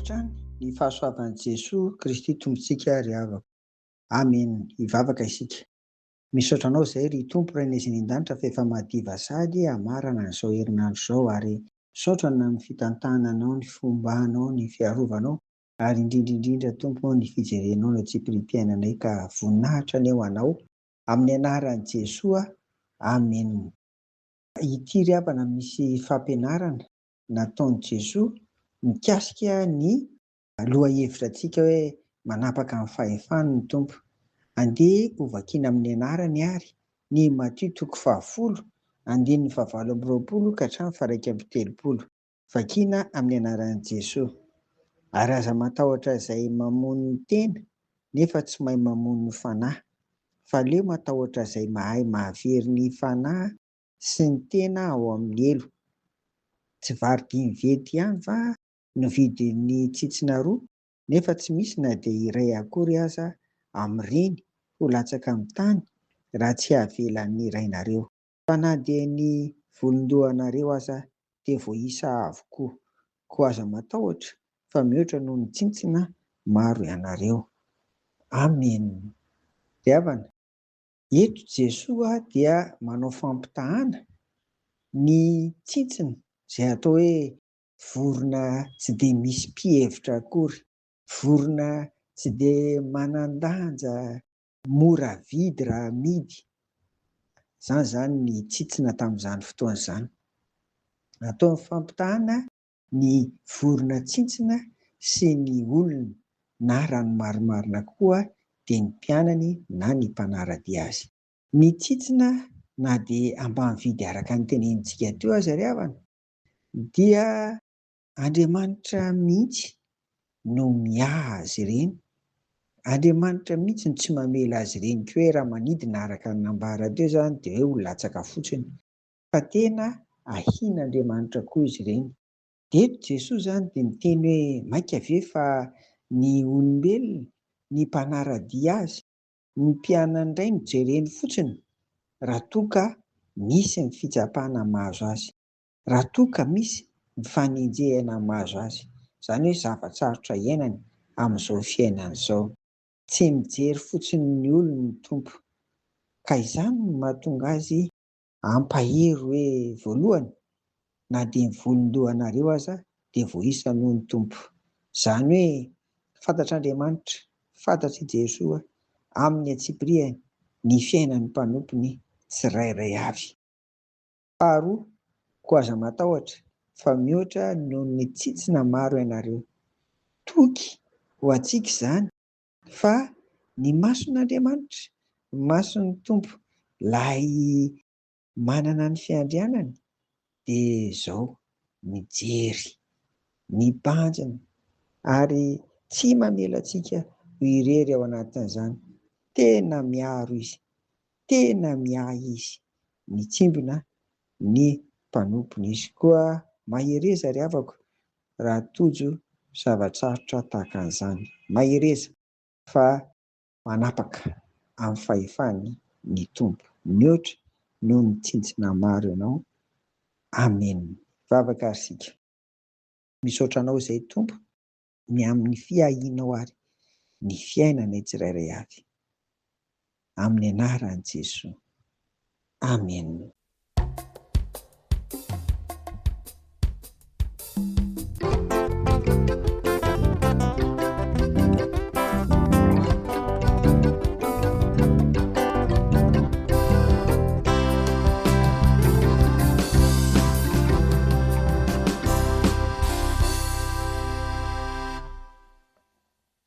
matahotra ny fahasoavan'i Jesosy Kristy tompontsika ry havako. Amen. Hivavaka isika. Misaotra anao izay ry Tompo Ray Nezin'Indanitra fa efa madiva sady hamarana an'izao herinandro izao ary misaotra ny fitantananao, ny fombanao, ny fiarovanao ary indrindra Tompo ny fijerenao ny tsiprim-piainanay ka voninahitra ny eo anao amin'ny anaran'i Jesosy. Amen. Ity ry havana misy fampianarana nataon'i Jesosy mikasika ny lohahevitra antsika hoe manapaka amin'ny fahefany ny Tompo. Andeha ho vakiana amin'ny anarany ary ny Matthieu 10:20 ka hatramin'ny 1:30. Vakiana amin'ny anaran'i Jesosy. Ary aza matahotra izay mamono ny tena nefa tsy mahay mamono ny fanahy. Fa aleo matahotra izay mahay mahavery ny fanahy sy ny tena ao amin'ny elo. Tsy vary dimy vety ihany fa nividy ny tsitsina roa nefa tsy misy na dia iray akory aza amin'ireny ho latsaka amin'ny tany raha tsy hahavelan'ny irainareo. Fa na dia ny volondohanareo aza dia voaisa avokoa. Koa aza matahotra fa mihoatra noho ny tsintsina maro ianareo. Amen. Ry havana, eto Jesosy dia manao fampitahana ny tsintsina izay atao hoe vorona tsy dia misy mpihevitra akory, vorona tsy dia manan-danja, mora vidy raha amidy. Izany ny tsintsina tamin'izany fotoana izany. Atao fampitahana ny vorona tsintsina sy ny olona na raha ny marimarina koa dia ny mpianany na ny mpanaradia azy. Ny tsintsina na dia ambany vidy araka ny tenenintsika teo aza ry havana dia Andriamanitra mihitsy no miahy azy ireny. Andriamanitra mihitsy no tsy mamela azy ireny koa hoe raha manidina araka ny nambara teo izany dia hoe ho latsaka fotsiny. Fa tena ahian'Andriamanitra koa izy ireny. Dia eto Jesosy izany dia miteny hoe maika ve fa ny olombelona, ny mpanaradia azy, ny mpianany indray no jereny fotsiny raha toa ka misy ny fitsapana mahazo azy, raha toa ka misy ny fanenjehana mahazo azy. Izany hoe zava-tsarotra iainany amin'izao fiainana izao. Tsy mijery fotsiny ny olona ny Tompo. Ka izany no mahatonga azy hampahery hoe voalohany na dia ny volondohanareo aza dia voaisa noho ny Tompo. Izany hoe fantatr'Andriamanitra, fantatry Jesosy amin'ny atsipiriany ny fiainan'ny mpanompony tsirairay avy. Faharoa, koa aza matahotra fa mihoatra noho ny tsintsina maro ianareo. Toky ho antsika izany fa ny mason'Andriamanitra, ny mason'ny Tompo, ilay manana ny fiandrianany dia izao mijery, mibanjina ary tsy mamela antsika ho irery ao anatin'izany. Tena miaro izy, tena miahy izy, mitsimbona ny mpanompony izy. Koa mahereza ry havako raha tojo zava-tsarotra tahaka an'izany. Mahereza fa manapaka amin'ny fahefany ny Tompo. Mihoatra noho ny tsintsina maro ianao. Amen. Vavaka ary isika. Misaotra anao izay Tompo ny amin'ny fiahianao ary ny fiainanay tsirairay avy. Amin'ny anaran'i Jesosy. Amen.